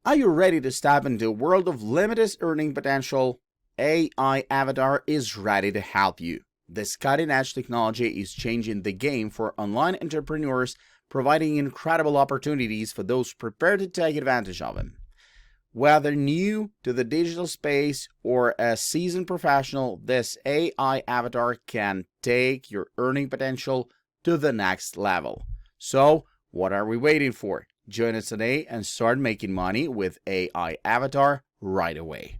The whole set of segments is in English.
Are you ready to step into a world of limitless earning potential? AI Avatar is ready to help you. This cutting-edge technology is changing the game for online entrepreneurs, providing incredible opportunities for those prepared to take advantage of them. Whether new to the digital space or a seasoned professional, this AI Avatar can take your earning potential to the next level. So, what are we waiting for? Join us today and start making money with AI Avatar right away.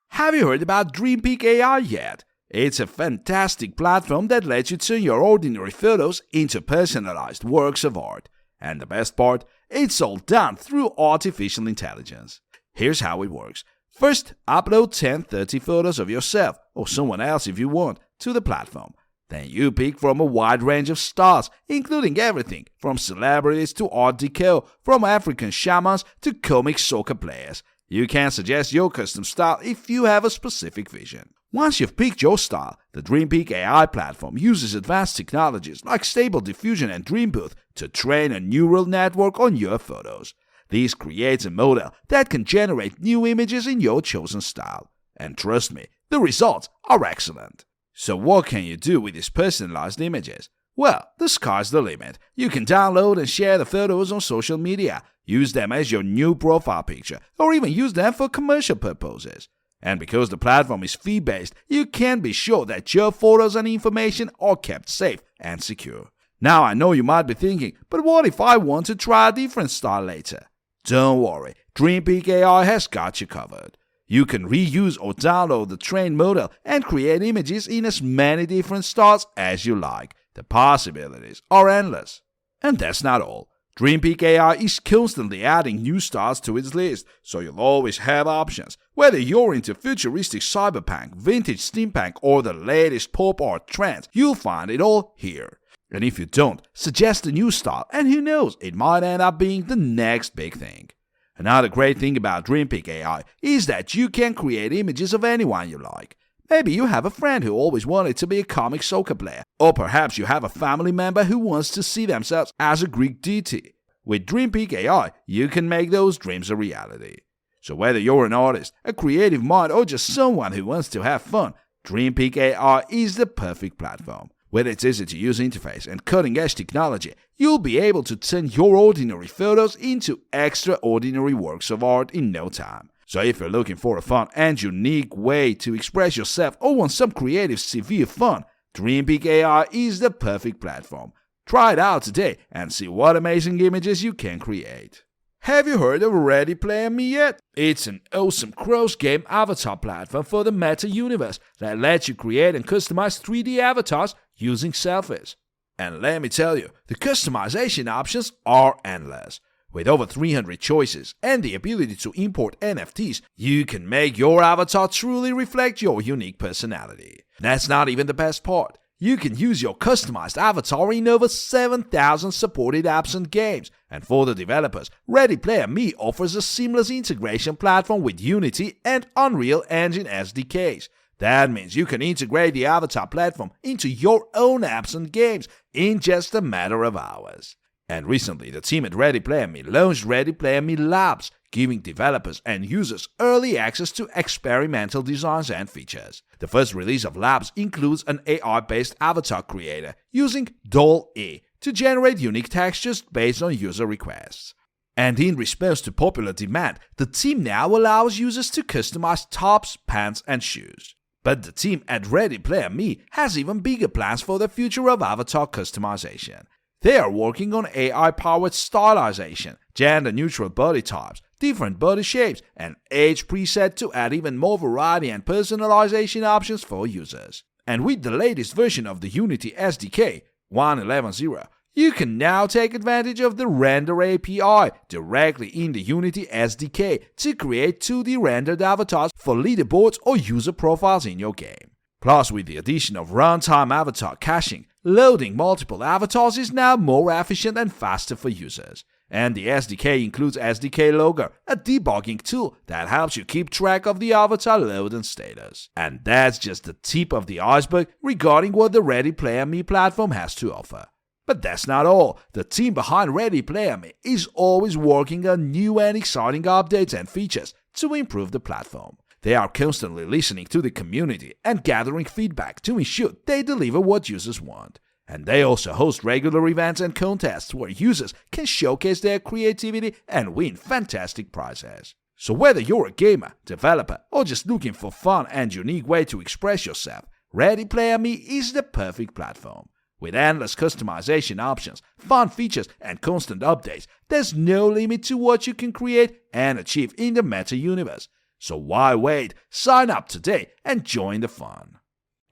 Have you heard about DreamPeak AI yet? It's a fantastic platform that lets you turn your ordinary photos into personalized works of art. And the best part, it's all done through artificial intelligence. Here's how it works. First, upload 10-30 photos of yourself, or someone else if you want, to the platform. Then you pick from a wide range of styles, including everything from celebrities to art deco, from African shamans to comic soccer players. You can suggest your custom style if you have a specific vision. Once you've picked your style, the DreamPeak AI platform uses advanced technologies like Stable Diffusion and DreamBooth to train a neural network on your photos. This creates a model that can generate new images in your chosen style. And trust me, the results are excellent. So what can you do with these personalized images? Well, the sky's the limit. You can download and share the photos on social media, use them as your new profile picture, or even use them for commercial purposes. And because the platform is fee-based, you can be sure that your photos and information are kept safe and secure. Now I know you might be thinking, but what if I want to try a different style later? Don't worry, DreamPeak AI has got you covered. You can reuse or download the trained model and create images in as many different styles as you like. The possibilities are endless. And that's not all. DreamPeak AI is constantly adding new styles to its list, so you'll always have options. Whether you're into futuristic cyberpunk, vintage steampunk, or the latest pop art trends, you'll find it all here. And if you don't, suggest a new style, and who knows, it might end up being the next big thing. Another great thing about DreamPeak AI is that you can create images of anyone you like. Maybe you have a friend who always wanted to be a comic soccer player, or perhaps you have a family member who wants to see themselves as a Greek deity. With DreamPeak AI, you can make those dreams a reality. So whether you're an artist, a creative mind, or just someone who wants to have fun, DreamPeak AI is the perfect platform. With its easy-to-use interface and cutting-edge technology, you'll be able to turn your ordinary photos into extraordinary works of art in no time. So if you're looking for a fun and unique way to express yourself or want some creative severe fun, DreamPeak AI is the perfect platform. Try it out today and see what amazing images you can create. Have you heard of Ready Player Me yet? It's an awesome cross-game avatar platform for the meta universe that lets you create and customize 3D avatars using selfies. And let me tell you, the customization options are endless. With over 300 choices and the ability to import NFTs, you can make your avatar truly reflect your unique personality. That's not even the best part. You can use your customized avatar in over 7,000 supported apps and games. And for the developers, Ready Player Me offers a seamless integration platform with Unity and Unreal Engine SDKs. That means you can integrate the avatar platform into your own apps and games in just a matter of hours. And recently, the team at Ready Player Me launched Ready Player Me Labs, giving developers and users early access to experimental designs and features. The first release of Labs includes an AI-based avatar creator using DALL-E to generate unique textures based on user requests. And in response to popular demand, the team now allows users to customize tops, pants, and shoes. But the team at Ready Player Me has even bigger plans for the future of avatar customization. They are working on AI-powered stylization, gender-neutral body types, different body shapes, and age preset to add even more variety and personalization options for users. And with the latest version of the Unity SDK, 1.11.0, you can now take advantage of the Render API directly in the Unity SDK to create 2D rendered avatars for leaderboards or user profiles in your game. Plus, with the addition of runtime avatar caching, loading multiple avatars is now more efficient and faster for users. And the SDK includes SDK Logger, a debugging tool that helps you keep track of the avatar load and status. And that's just the tip of the iceberg regarding what the Ready Player Me platform has to offer. But that's not all. The team behind Ready Player Me is always working on new and exciting updates and features to improve the platform. They are constantly listening to the community and gathering feedback to ensure they deliver what users want. And they also host regular events and contests where users can showcase their creativity and win fantastic prizes. So whether you're a gamer, developer, or just looking for fun and unique way to express yourself, Ready Player Me is the perfect platform. With endless customization options, fun features, and constant updates, there's no limit to what you can create and achieve in the meta universe. So why wait? Sign up today and join the fun.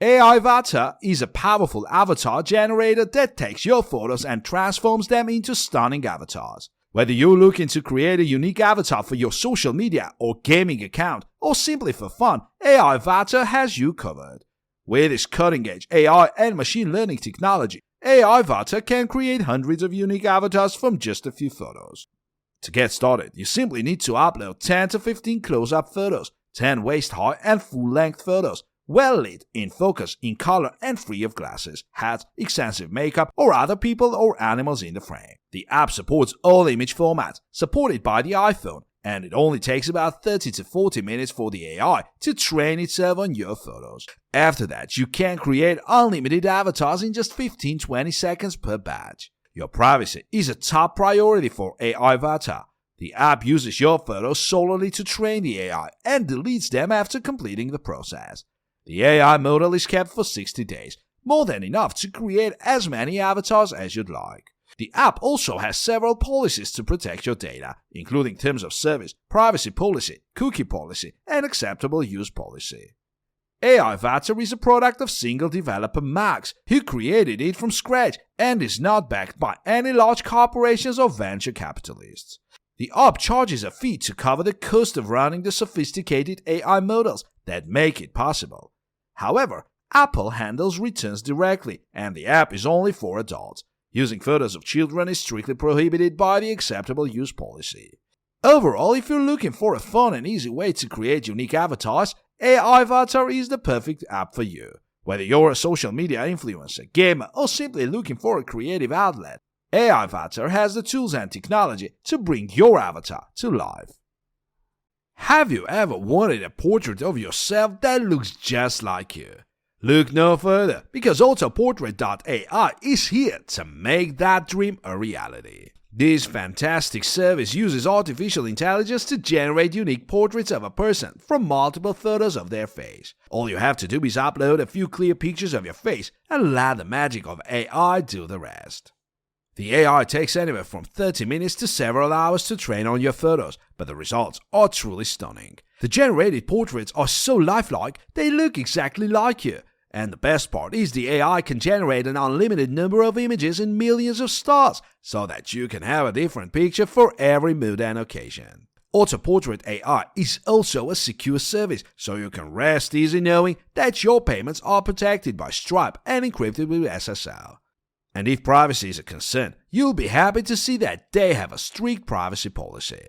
AI Tatter is a powerful avatar generator that takes your photos and transforms them into stunning avatars. Whether you're looking to create a unique avatar for your social media or gaming account, or simply for fun, AI Tatter has you covered. With its cutting-edge AI and machine learning technology, AI Tatter can create hundreds of unique avatars from just a few photos. To get started, you simply need to upload 10 to 15 close-up photos, 10 waist-high and full-length photos, well lit, in focus, in color, and free of glasses, hats, extensive makeup, or other people or animals in the frame. The app supports all image formats, supported by the iPhone, and it only takes about 30 to 40 minutes for the AI to train itself on your photos. After that, you can create unlimited avatars in just 15-20 seconds per batch. Your privacy is a top priority for AI Tatter. The app uses your photos solely to train the AI and deletes them after completing the process. The AI model is kept for 60 days, more than enough to create as many avatars as you'd like. The app also has several policies to protect your data, including terms of service, privacy policy, cookie policy, and acceptable use policy. AI Tatter is a product of single developer Max, who created it from scratch and is not backed by any large corporations or venture capitalists. The app charges a fee to cover the cost of running the sophisticated AI models that make it possible. However, Apple handles returns directly, and the app is only for adults. Using photos of children is strictly prohibited by the acceptable use policy. Overall, if you're looking for a fun and easy way to create unique avatars, AI Tatter is the perfect app for you. Whether you're a social media influencer, gamer, or simply looking for a creative outlet, AI Tatter has the tools and technology to bring your avatar to life. Have you ever wanted a portrait of yourself that looks just like you? Look no further, because autoportrait.ai is here to make that dream a reality. This fantastic service uses artificial intelligence to generate unique portraits of a person from multiple photos of their face. All you have to do is upload a few clear pictures of your face and let the magic of AI do the rest. The AI takes anywhere from 30 minutes to several hours to train on your photos, but the results are truly stunning. The generated portraits are so lifelike, they look exactly like you. And the best part is the AI can generate an unlimited number of images in millions of stars, so that you can have a different picture for every mood and occasion. Autoportrait AI is also a secure service, so you can rest easy knowing that your payments are protected by Stripe and encrypted with SSL. And if privacy is a concern, you'll be happy to see that they have a strict privacy policy.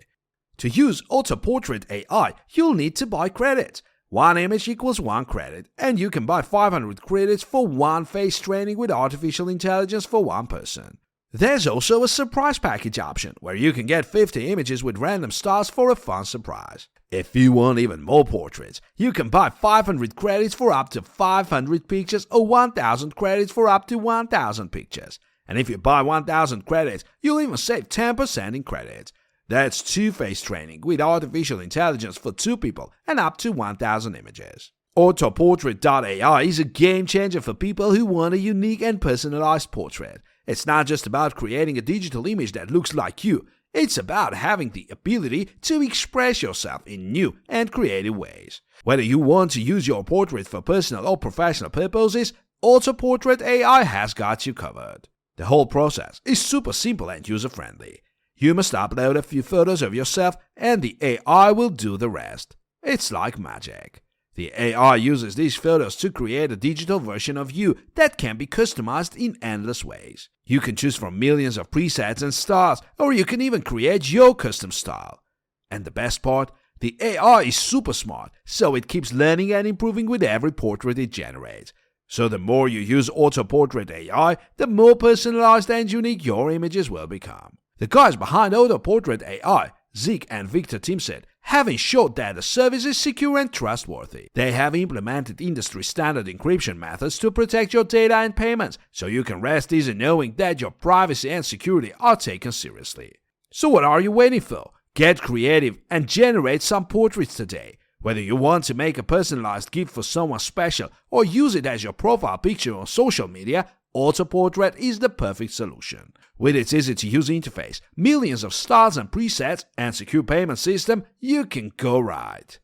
To use Autoportrait AI, you'll need to buy credits. One image equals 1 credit, and you can buy 500 credits for one face training with artificial intelligence for one person. There's also a surprise package option, where you can get 50 images with random stars for a fun surprise. If you want even more portraits, you can buy 500 credits for up to 500 pictures or 1000 credits for up to 1000 pictures. And if you buy 1000 credits, you'll even save 10% in credits. That's 2 face training with artificial intelligence for 2 people and up to 1000 images. Autoportrait.ai is a game changer for people who want a unique and personalized portrait. It's not just about creating a digital image that looks like you. It's about having the ability to express yourself in new and creative ways. Whether you want to use your portrait for personal or professional purposes, Autoportrait AI has got you covered. The whole process is super simple and user-friendly. You must upload a few photos of yourself and the AI will do the rest. It's like magic. The AI uses these photos to create a digital version of you that can be customized in endless ways. You can choose from millions of presets and styles, or you can even create your custom style. And the best part? The AI is super smart, so it keeps learning and improving with every portrait it generates. So the more you use Auto Portrait AI, the more personalized and unique your images will become. The guys behind Auto Portrait AI, Zeke and Victor Timset, have ensured that the service is secure and trustworthy. They have implemented industry-standard encryption methods to protect your data and payments, so you can rest easy knowing that your privacy and security are taken seriously. So what are you waiting for? Get creative and generate some portraits today. Whether you want to make a personalized gift for someone special or use it as your profile picture on social media, Auto Portrait is the perfect solution. With its easy-to-use interface, millions of styles and presets, and secure payment system, you can go right.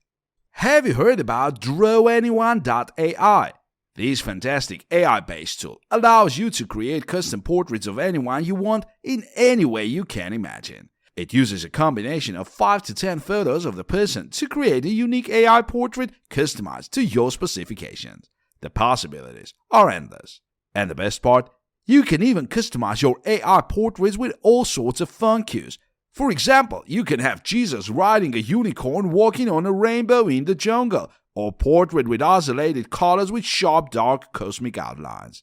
Have you heard about DrawAnyone.ai? This fantastic AI-based tool allows you to create custom portraits of anyone you want in any way you can imagine. It uses a combination of 5 to 10 photos of the person to create a unique AI portrait customized to your specifications. The possibilities are endless. And the best part? You can even customize your AI portraits with all sorts of fun cues. For example, you can have Jesus riding a unicorn walking on a rainbow in the jungle, or portrait with isolated colors with sharp dark comic outlines.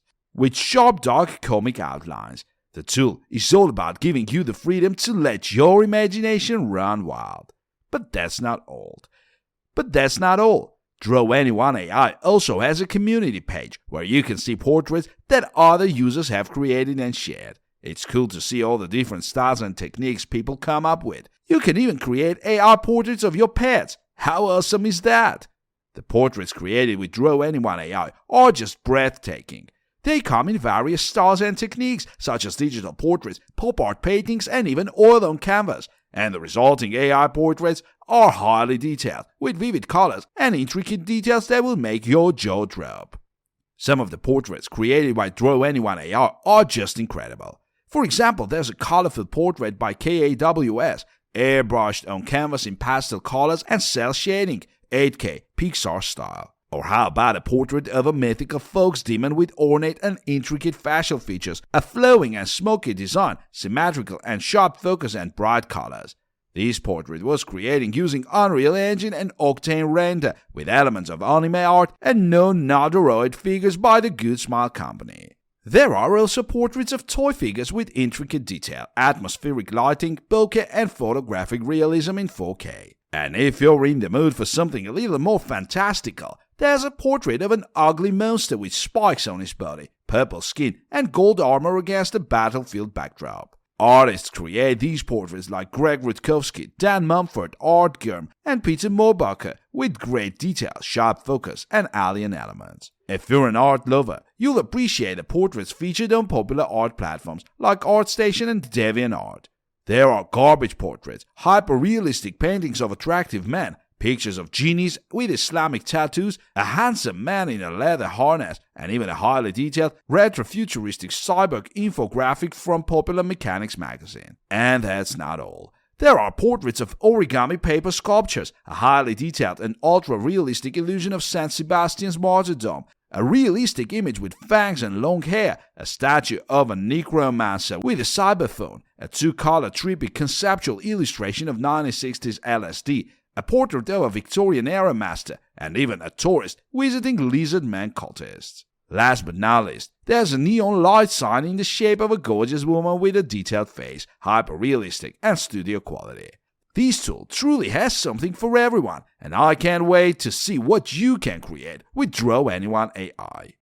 The tool is all about giving you the freedom to let your imagination run wild. But that's not all. DrawAnyone AI also has a community page where you can see portraits that other users have created and shared. It's cool to see all the different styles and techniques people come up with. You can even create AI portraits of your pets. How awesome is that? The portraits created with DrawAnyone AI are just breathtaking. They come in various styles and techniques, such as digital portraits, pop art paintings, and even oil on canvas. And the resulting AI portraits are highly detailed, with vivid colors and intricate details that will make your jaw drop. Some of the portraits created by DrawAnyone AI are just incredible. For example, there's a colorful portrait by KAWS, airbrushed on canvas in pastel colors and cel shading, 8K Pixar style. Or how about a portrait of a mythical folks demon with ornate and intricate facial features, a flowing and smoky design, symmetrical and sharp focus and bright colors. This portrait was created using Unreal Engine and Octane Render with elements of anime art and non-Nodoroid figures by the Good Smile Company. There are also portraits of toy figures with intricate detail, atmospheric lighting, bokeh and photographic realism in 4K. And if you're in the mood for something a little more fantastical, there's a portrait of an ugly monster with spikes on his body, purple skin, and gold armor against a battlefield backdrop. Artists create these portraits like Greg Rutkowski, Dan Mumford, Art Gurm, and Peter Moorbacher with great detail, sharp focus, and alien elements. If you're an art lover, you'll appreciate the portraits featured on popular art platforms like ArtStation and DeviantArt. There are garbage portraits, hyper-realistic paintings of attractive men, pictures of genies with Islamic tattoos, a handsome man in a leather harness, and even a highly detailed, retrofuturistic cyborg infographic from Popular Mechanics magazine. And that's not all. There are portraits of origami paper sculptures, a highly detailed and ultra-realistic illusion of Saint Sebastian's martyrdom, a realistic image with fangs and long hair, a statue of a necromancer with a cyberphone, a two-color trippy conceptual illustration of 1960s LSD, a portrait of a Victorian-era master, and even a tourist visiting lizard man cultists. Last but not least, there's a neon light sign in the shape of a gorgeous woman with a detailed face, hyper-realistic and studio quality. This tool truly has something for everyone, and I can't wait to see what you can create with DrawAnyone AI.